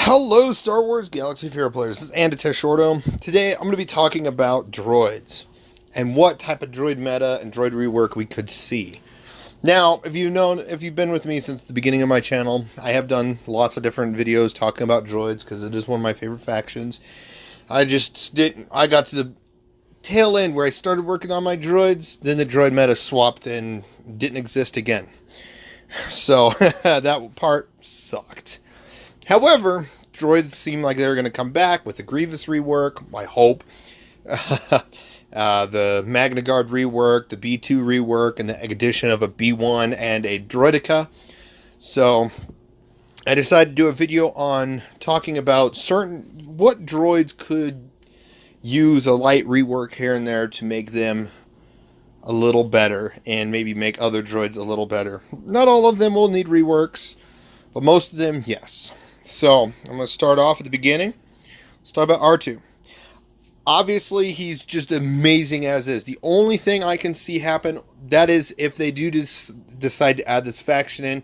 Hello, Star Wars Galaxy Fair players. This is Anditesh Shorto. Today, I'm going to be talking about droids and what type of droid meta and droid rework we could see. Now, if you've been with me since the beginning of my channel, I have done lots of different videos talking about droids because it is one of my favorite factions. I got to the tail end where I started working on my droids, then the droid meta swapped and didn't exist again. So, that part sucked. However, droids seem like they're going to come back with the Grievous rework, I hope. The Magna Guard rework, the B2 rework, and the addition of a B1 and a Droidica. So, I decided to do a video on talking about what droids could use a light rework here and there to make them a little better, and maybe make other droids a little better. Not all of them will need reworks, but most of them, yes. So, I'm going to start off at the beginning. Let's talk about R2. Obviously, he's just amazing as is. The only thing I can see happen, that is if they do decide to add this faction in,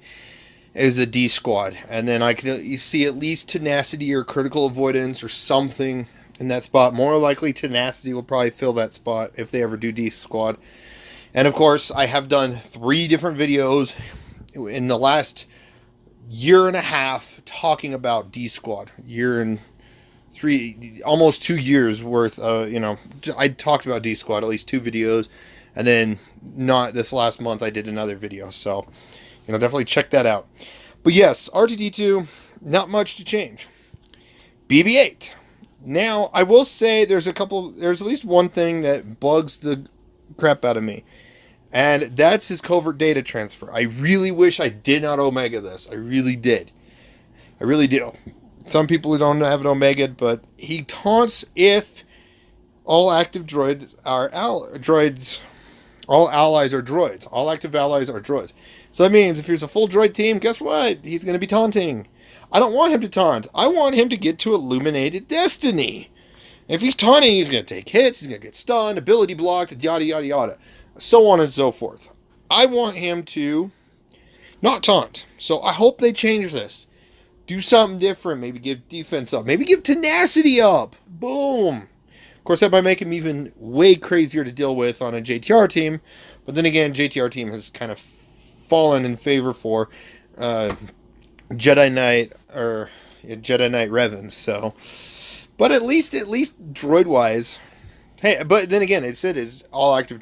is the D squad. And then you see at least tenacity or critical avoidance or something in that spot. More likely tenacity will probably fill that spot if they ever do D squad. And of course, I have done 3 different videos in the last year and a half talking about D squad. Almost 2 years worth. I talked about D squad at least 2 videos, and then not this last month I did another video. So, definitely check that out. But yes, R2D2, not much to change. BB-8. Now, I will say there's at least one thing that bugs the crap out of me. And that's his covert data transfer. I really wish I did not Omega this. I really did. I really do. Some people don't have it Omega, but he taunts if all active droids are droids. All allies are droids. All active allies are droids. So that means if he's a full droid team, guess what? He's going to be taunting. I don't want him to taunt. I want him to get to Illuminated Destiny. If he's taunting, he's going to take hits. He's going to get stunned, ability blocked, yada, yada, yada. So on and so forth. I want him to not taunt. So I hope they change this. Do something different. Maybe give defense up. Maybe give tenacity up. Boom. Of course, that might make him even way crazier to deal with on a JTR team. But then again, JTR team has kind of fallen in favor for Jedi Knight Revans. So, but at least droid-wise. Hey, but then again, it said is all active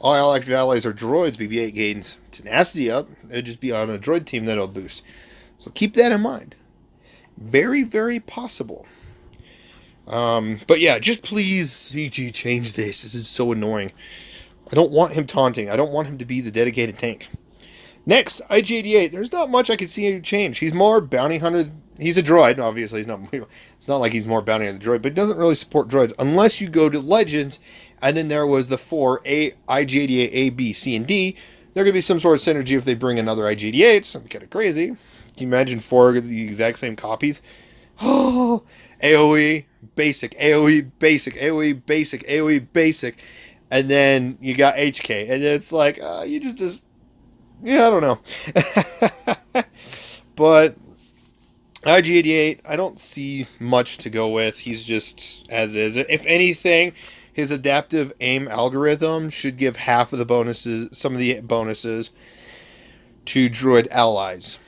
active allies are droids. BB-8 gains tenacity up. It'd just be on a droid team that'll boost. So keep that in mind. Very, very possible. But yeah, just please, CG, change this. This is so annoying. I don't want him taunting. I don't want him to be the dedicated tank. Next, IG-88. There's not much I can see him change. He's more bounty hunter. He's a droid, obviously. It's not like he's more bounty hunter droid, but he doesn't really support droids unless you go to Legends, and then there was the 4 IG-88 A, B, C, and D. There could be some sort of synergy if they bring another IG-88s. That'd be kind of crazy. Can you imagine 4 of the exact same copies? Oh, AoE, basic, AoE, basic, AoE, basic, AoE, basic. And then you got HK. And it's like, yeah, I don't know. But IG-88, I don't see much to go with. He's just as is. If anything, his adaptive aim algorithm should give half of the bonuses, some of the bonuses, to droid allies.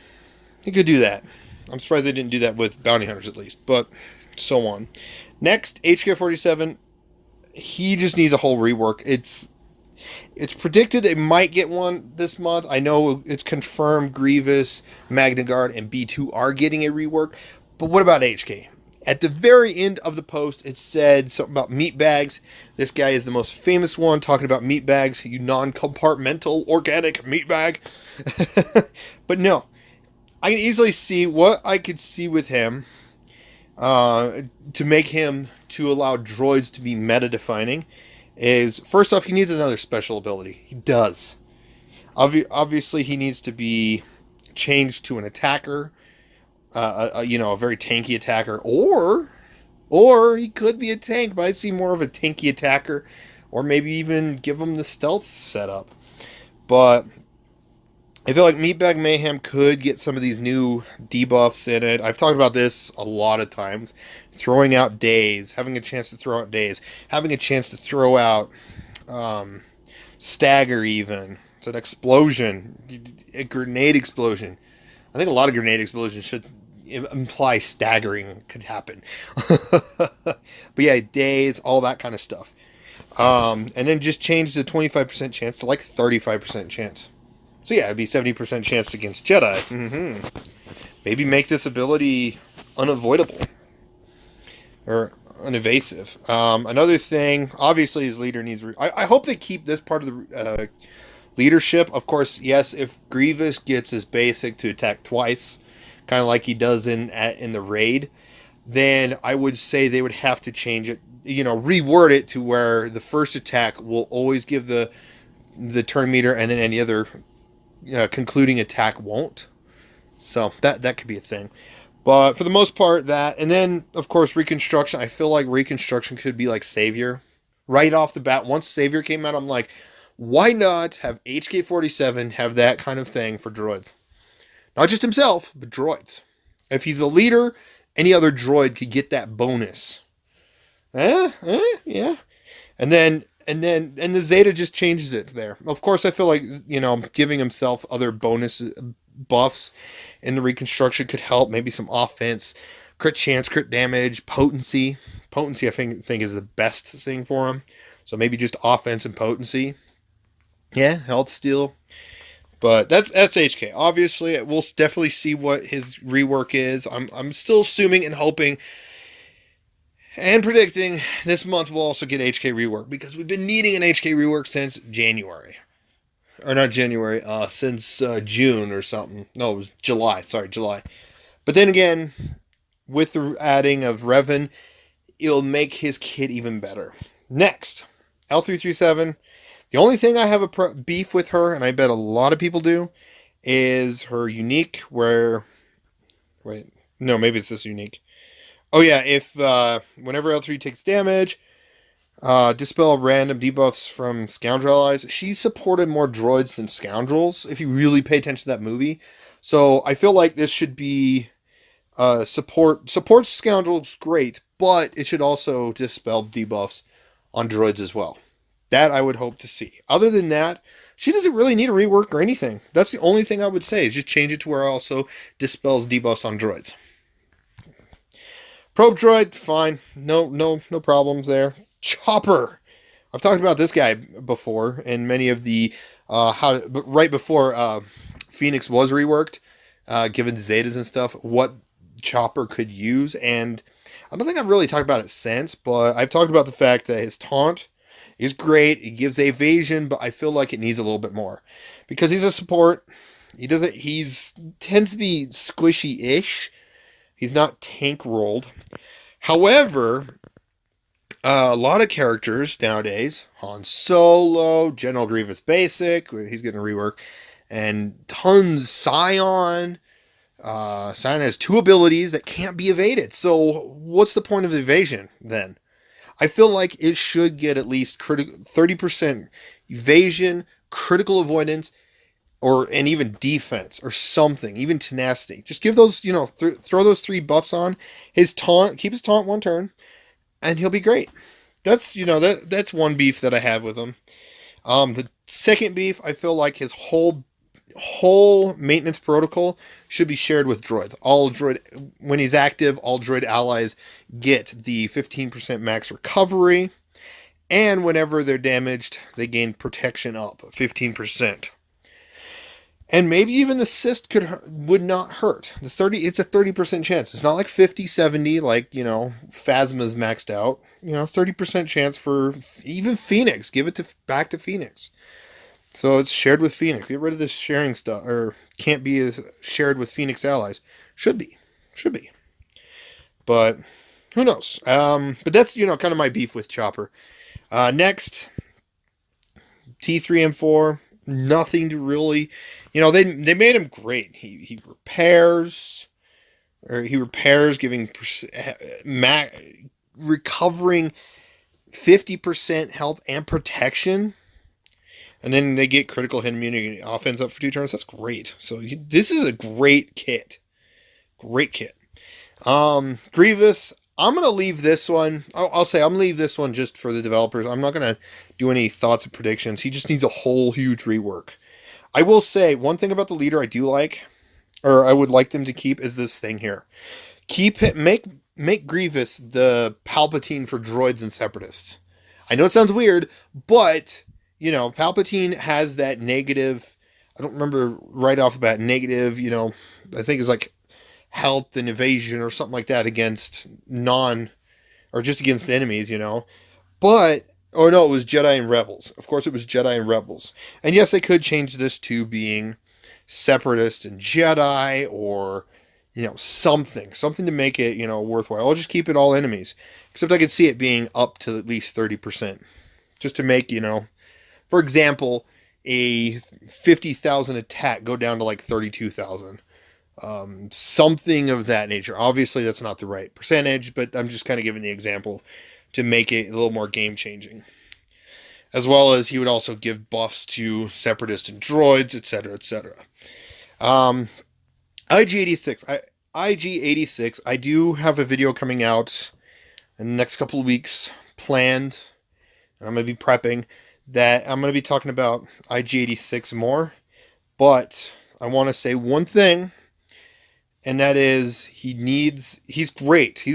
He could do that. I'm surprised they didn't do that with bounty hunters at least, but so on. Next, HK-47, he just needs a whole rework. It's predicted they might get one this month. I know it's confirmed Grievous, Magna Guard, and B2 are getting a rework, but what about HK? At the very end of the post, it said something about meat bags. This guy is the most famous one talking about meat bags, you non-compartmental organic meat bag. But no, I can easily see what I could see with him to make him to allow droids to be meta-defining is, first off, he needs another special ability. He does. Obviously, he needs to be changed to an attacker. A very tanky attacker, or he could be a tank, but I'd see more of a tanky attacker, or maybe even give him the stealth setup. But I feel like Meatbag Mayhem could get some of these new debuffs in it. I've talked about this a lot of times. Throwing out days, having a chance to throw out days, having a chance to throw out stagger even. It's an explosion, a grenade explosion. I think a lot of grenade explosions should imply staggering could happen. But yeah, days, all that kind of stuff. And then just change the 25% chance to like 35% chance. So yeah, it'd be 70% chance against Jedi. Maybe make this ability unavoidable or unevasive. Another thing, obviously, his leader needs. I hope they keep this part of the leadership. Of course, yes, if Grievous gets his basic to attack twice, kind of like he does in the raid, then I would say they would have to change it. Reword it to where the first attack will always give the turn meter, and then any other concluding attack won't. So that could be a thing. But for the most part, that. And then, of course, Reconstruction. I feel like Reconstruction could be like Savior. Right off the bat, once Savior came out, I'm like, why not have HK-47 have that kind of thing for droids? Not just himself, but droids. If he's a leader, any other droid could get that bonus. Yeah. And the Zeta just changes it there. Of course, I feel like, giving himself other bonus buffs in the Reconstruction could help. Maybe some offense, crit chance, crit damage, potency. Potency, I think is the best thing for him. So maybe just offense and potency. Yeah, health steal. But that's HK. Obviously, we'll definitely see what his rework is. I'm still assuming and hoping and predicting this month we'll also get HK rework, because we've been needing an HK rework since January. Or not January, since June or something. No, it was July. Sorry, July. But then again, with the adding of Revan, it'll make his kit even better. Next, L337. The only thing I have a beef with her, and I bet a lot of people do, is her unique where... Wait, no, maybe it's this unique. Oh yeah, if whenever L3 takes damage, dispel random debuffs from Scoundrel allies. She supported more droids than scoundrels, if you really pay attention to that movie. So I feel like this should be supports scoundrels great, but it should also dispel debuffs on droids as well. That I would hope to see. Other than that, she doesn't really need a rework or anything. That's the only thing I would say, is just change it to where it also dispels debuffs on droids. Probe droid, fine. No problems there. Chopper. I've talked about this guy before in many of the right before Phoenix was reworked, given Zetas and stuff, what Chopper could use. And I don't think I've really talked about it since, but I've talked about the fact that his taunt is great. It gives evasion, but I feel like it needs a little bit more, because he's a support. He tends to be squishy-ish. He's not tank rolled. However, a lot of characters nowadays, Han Solo, General Grievous Basic, he's getting a rework, and tons Scion. Scion has 2 abilities that can't be evaded. So what's the point of evasion then? I feel like it should get at least 30% evasion, critical avoidance, and even defense or something, even tenacity. Just give those, throw those 3 buffs on his taunt, keep his taunt 1 turn, and he'll be great. That's, that's one beef that I have with him. The second beef, I feel like his whole maintenance protocol should be shared with droids. When he's active, all droid allies get the 15% max recovery, and whenever they're damaged, they gain protection up 15%. And maybe even the cyst would not hurt. It's a 30% chance. It's not like 50, 70, like, Phasma's maxed out. 30% chance for even Phoenix. Give it back to Phoenix. So it's shared with Phoenix. Get rid of this sharing stuff, or can't be shared with Phoenix allies. Should be. But who knows? But that's, kind of my beef with Chopper. Next, T3 and 4. Nothing to really, they made him great. He repairs, giving recovering 50% health and protection. And then they get critical hit immunity offense up for 2 turns. That's great. So this is a great kit. Great kit. Grievous, I'm going to leave this one. I'll say I'm going to leave this one just for the developers. I'm not going to do any thoughts or predictions. He just needs a whole huge rework. I will say one thing about the leader I do like, or I would like them to keep, is this thing here. Keep it, make Grievous the Palpatine for droids and separatists. I know it sounds weird, but, you know, Palpatine has that negative, I don't remember right off the bat, negative, you know, I think it's like health and evasion or something like that against or just against enemies, you know. But, oh no, it was Jedi and Rebels. Of course it was Jedi and Rebels. And yes, I could change this to being Separatist and Jedi, or, you know, something to make it, you know, worthwhile. I'll just keep it all enemies. Except I could see it being up to at least 30%. Just to make, you know, for example, a 50,000 attack go down to like 32,000. Something of that nature. Obviously, that's not the right percentage, but I'm just kind of giving the example to make it a little more game-changing. As well as he would also give buffs to Separatist and Droids, etc., etc. IG-86. I do have a video coming out in the next couple of weeks planned, and I'm going to be prepping that. I'm going to be talking about IG-86 more, but I want to say one thing, and that is he's great. He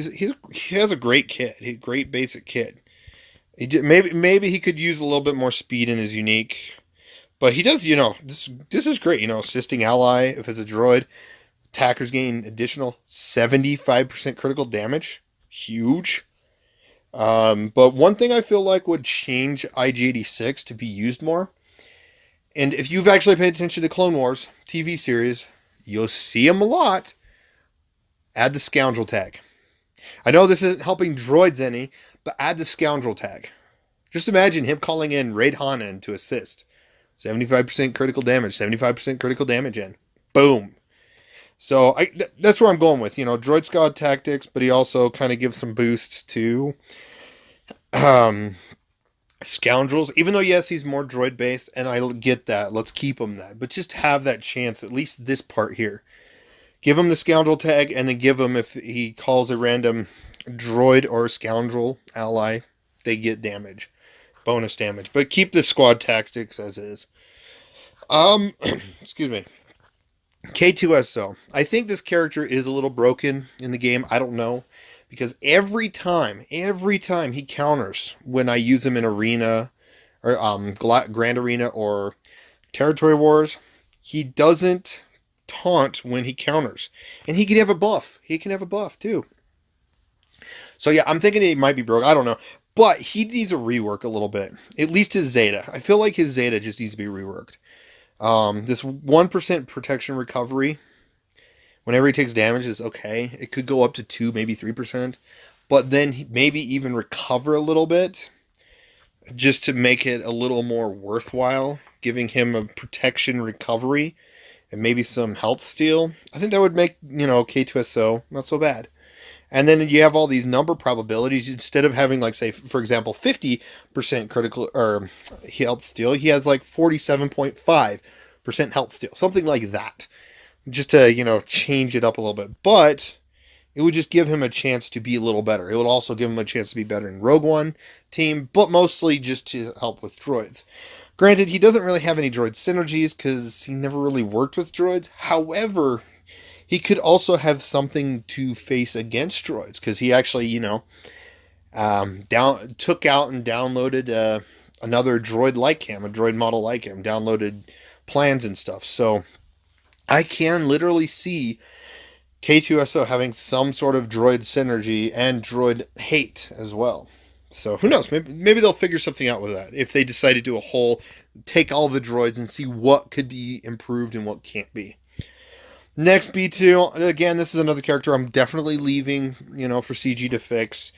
has a great kit, a great basic kit. Maybe he could use a little bit more speed in his unique, but he does, you know, this is great, you know, assisting ally if it's a droid. Attackers gain additional 75% critical damage. Huge. But one thing I feel like would change IG-86 to be used more, and if you've actually paid attention to Clone Wars TV series, you'll see him a lot. Add the scoundrel tag. I know this isn't helping droids any, but add the scoundrel tag. Just imagine him calling in Raid Hanan to assist. 75% critical damage, 75% critical damage in. Boom. So that's where I'm going with, you know, Droid Squad tactics, but he also kind of gives some boosts to scoundrels. Even though, yes, he's more droid-based, and I get that. Let's keep him that. But just have that chance, at least this part here. Give him the scoundrel tag, and then give him, if he calls a random droid or scoundrel ally, they get damage. Bonus damage. But keep the squad tactics as is. Excuse me. K2SO. I think this character is a little broken in the game. I don't know. Because every time he counters when I use him in Arena, or Grand Arena, or Territory Wars, he doesn't taunt when he counters. And he can have a buff. He can have a buff too. So yeah, I'm thinking he might be broke. I don't know. But he needs a rework a little bit. At least his Zeta. I feel like his Zeta just needs to be reworked. This 1% protection recovery, whenever he takes damage, is okay. It could go up to 2, maybe 3%. But then maybe even recover a little bit, just to make it a little more worthwhile, giving him a protection recovery and maybe some health steal. I think that would make, you know, K2SO not so bad. And then you have all these number probabilities. Instead of having, like, say, for example, 50% critical or health steal, he has like 47.5% health steal. Something like that. Just to, you know, change it up a little bit. But it would just give him a chance to be a little better. It would also give him a chance to be better in Rogue One team, but mostly just to help with droids. Granted, he doesn't really have any droid synergies because he never really worked with droids. However, he could also have something to face against droids because he actually, you know, took out and downloaded another droid like him, a droid model like him, downloaded plans and stuff. So I can literally see K2SO having some sort of droid synergy and droid hate as well. So who knows? Maybe they'll figure something out with that. If they decide to do a whole, take all the droids and see what could be improved and what can't be. Next, B2. Again, this is another character I'm definitely leaving, you know, for CG to fix.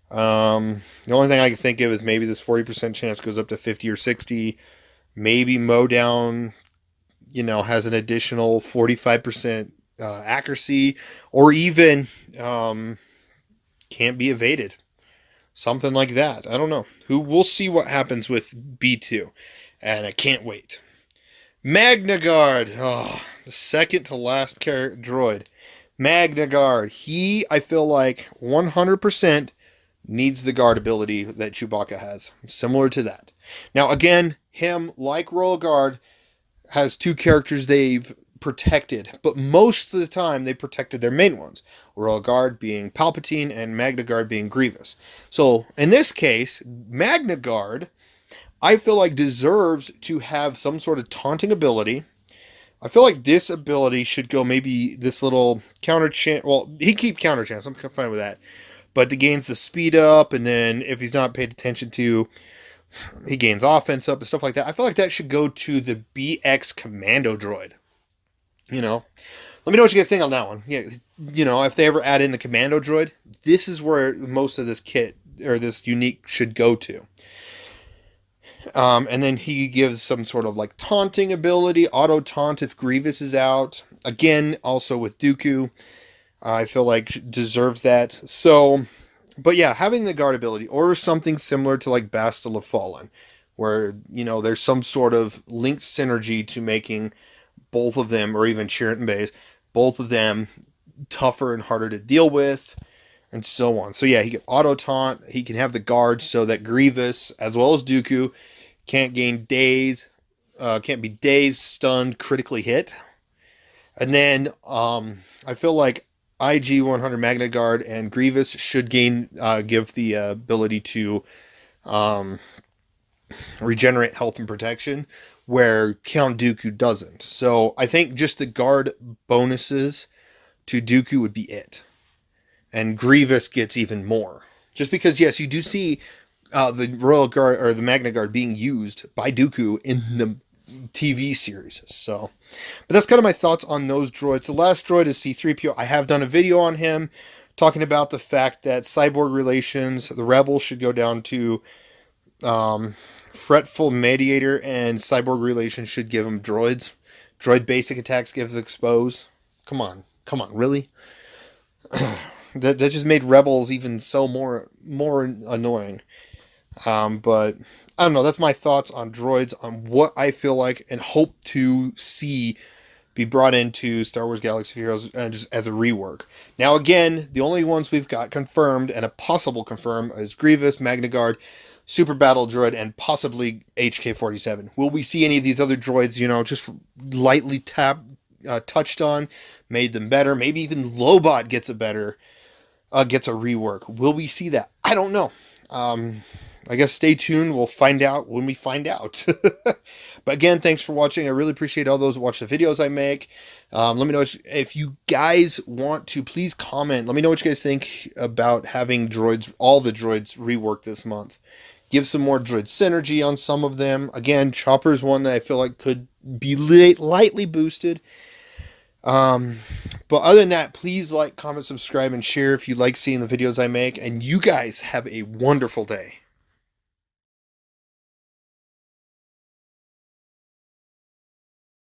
The only thing I can think of is maybe this 40% chance goes up to 50 or 60. Maybe Mowdown, you know, has an additional 45% accuracy, or even can't be evaded. Something like that. I don't know. We'll see what happens with B2. and I can't wait. Magna Guard. Oh, the second to last droid. Magna Guard. He, I feel like, 100% needs the guard ability that Chewbacca has. Similar to that. Now, again, him, like Royal Guard, has two characters they've protected, but most of the time they protected their main ones. Royal Guard being Palpatine and Magna Guard being Grievous. So, in this case, Magna Guard, I feel like deserves to have some sort of taunting ability. I feel like this ability should go maybe this little counter chance. Well, he keep counter chance. I'm fine with that. But it gains the speed up, and then if he's not paid attention to, he gains offense up and stuff like that. I feel like that should go to the BX Commando droid. You know, let me know what you guys think on that one. Yeah, you know, if they ever add in the Commando droid, this is where most of this kit or this unique should go to. And then he gives some sort of like taunting ability, auto taunt if Grievous is out. Again, also with Dooku, I feel like deserves that. So, but yeah, having the guard ability or something similar to like Bastille of Fallen, where, you know, there's some sort of linked synergy to making both of them, or even Chirrut Bays, both of them tougher and harder to deal with, and so on. So yeah, he can auto taunt. He can have the guard so that Grievous, as well as Dooku, can't gain daze, can't be dazed, stunned, critically hit. And then I feel like IG 100 Magna Guard and Grievous should give the ability to regenerate health and protection, where Count Dooku doesn't. So I think just the guard bonuses to Dooku would be it. And Grievous gets even more. Just because, yes, you do see the Royal Guard or the Magna Guard being used by Dooku in the TV series. So, but that's kind of my thoughts on those droids. The last droid is C-3PO. I have done a video on him talking about the fact that cyborg relations, the Rebels should go down to Fretful Mediator, and cyborg relations should give him droids. Droid basic attacks gives expose. Come on, really? that just made Rebels even so more annoying. But I don't know. That's my thoughts on droids, on what I feel like and hope to see be brought into Star Wars Galaxy of Heroes just as a rework. Now, again, the only ones we've got confirmed and a possible confirm is Grievous, Magna Guard, Super Battle Droid, and possibly HK-47. Will we see any of these other droids, you know, just lightly touched on, made them better? Maybe even Lobot gets a rework. Will we see that? I don't know. I guess stay tuned. We'll find out when we find out. But again, thanks for watching. I really appreciate all those who watch the videos I make. Let me know if you guys want to. Please comment. Let me know what you guys think about having droids, all the droids, reworked this month. Give some more droid synergy on some of them. Again, Chopper is one that I feel like could be lightly boosted. But other than that, please like, comment, subscribe, and share if you like seeing the videos I make. And you guys have a wonderful day.